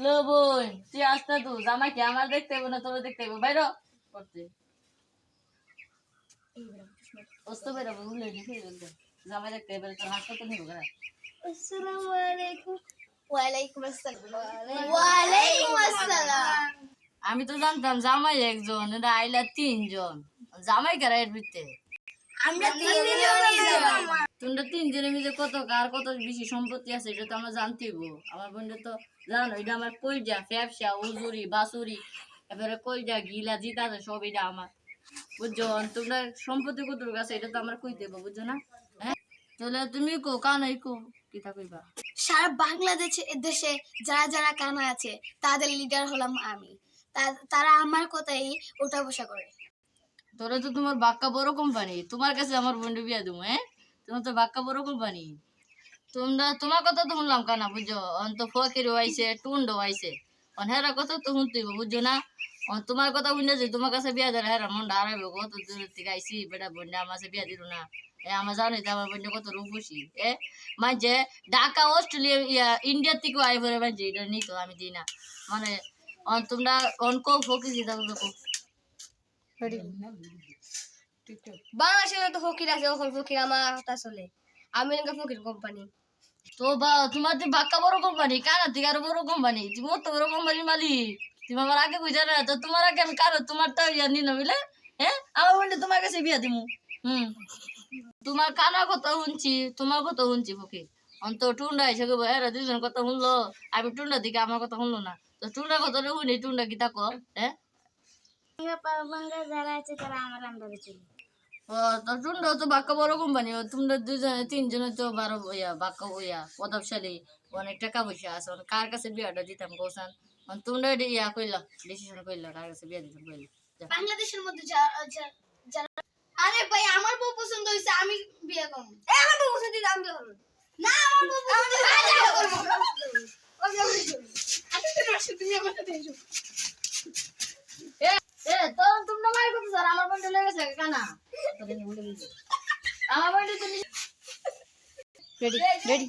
লো বোন তুই আসতে তো জামাই কি আমার দেখতে হবে না তোর দেখতে হবে বাইর করতে ওস্তো বেরোবো ভুলে দিতে জামাই দেখতে হবে তোর হাসপাতাল নিবো কেন? আসসালামু আলাইকুম। ওয়ালাইকুম আসসালাম। ওয়ালাইকুম আসসালাম। আমি তো জানতাম জামাই একজন এটা আইলা তিনজন জামাই কারা এর ভিতরে আমরা তিনজনই যাবো। তোমরা তিনজনে মিলে কত কার কত বেশি সম্পত্তি আছে এটা তো আমরা জানতেইব আমার বোনটা তো জানো এটা আমার কইজা ফ্যাপসা উজুরি বাসুরি এবারে কইজা গিলা জিতা আছে সব এটা আমার বুঝছো তোমরা সম্পত্তি কত আছে এটা তো আমরা কই দেবো বুঝছো না হ্যাঁ তাহলে তুমি কো কানাই কো কিতা কইবা সারা বাংলাদেশে দেশে যারা যারা কানা আছে তাদের লিডার হলাম আমি। তারা আমার কথাই ওঠা বসা করে। তোরা তো তোমার বাক্কা বড় কোম্পানি তোমার কাছে আমার বন্ধু বিয়া দেবো হ্যাঁ তোমার তো বাক্কা বড় কোম্পানি তোমরা তোমার কথা তো শুনলাম কানা বুঝছো অন্ত ফকির হইছে টুন্ড হইছে হেরা কথা তো শুনতেই বুঝছো না তোমার কথা বুঝলে যে তোমার কাছে বিয়া দেয় হেরা মন হারাইবো কত দূর থেকে আইসি বেটা বোনটা আমার কাছে বিয়া দিল না আমার জানি তো আমার বোনটা কত রূপসী মানছে ঢাকা অস্ট্রেলিয়া ইন্ডিয়ার থেকেও আই ভরে মানছে এটা নিত আমি দিই না মানে তোমরা অনকো ফকির দিতে বাংলাদেশে তো ফকির আছে, ওখানে ফকির আমার কথা চলে। আমি নাকি ফকির কোম্পানি। তো তোমার তো বাক্কা বড় কোম্পানি কানা থেকে আরো বড় কোম্পানি তুমি তো বড় কোম্পানির মালিক তুমি আমার আগে বুঝা না তো তোমার আগে আমি কারো তোমার তো ইয়া নি না বুঝলে আমার বললে তোমার কাছে বিয়া দিমু তোমার কানা কথা শুনছি তোমার কথা শুনছি ফকির অন্ত টুন্ডা এসে গো এরা দুজন কথা শুনলো আমি টুন্ডা দিকে আমার কথা শুনলো না তো টুন্ডা কথা শুনি টুন্ডা কি তা কর যারা আছে তারা আমার আন্ডারে চলে। ও তো টুন্ডা তো বাক্কা বড় কোম্পানি তোমরা দুজনে তিনজনে তো বারো বাক্কা প্রতাপশালী অনেক টাকা পয়সা আছে কার কাছে বিয়াটা দিতাম কৌশান তোমরা ইয়া কইলা ডিসিশন কইলা কার কাছে বিয়া দিতাম কইলা বাংলাদেশের মধ্যে যারা আরে ভাই আমার বউ পছন্দ হইছে আমি বিয়ে করব। আমার বউ পছন্দ হইছে আমি বিয়ে করব। না আমার বউ পছন্দ হইছে আমি বিয়ে করব। তুমি আমার সাথে এসো। তো তোমরা মাই করতে স্যার আমার বন্ধু লেগে গেছে কানা আমার বন্ধু তুমি রেডি রেডি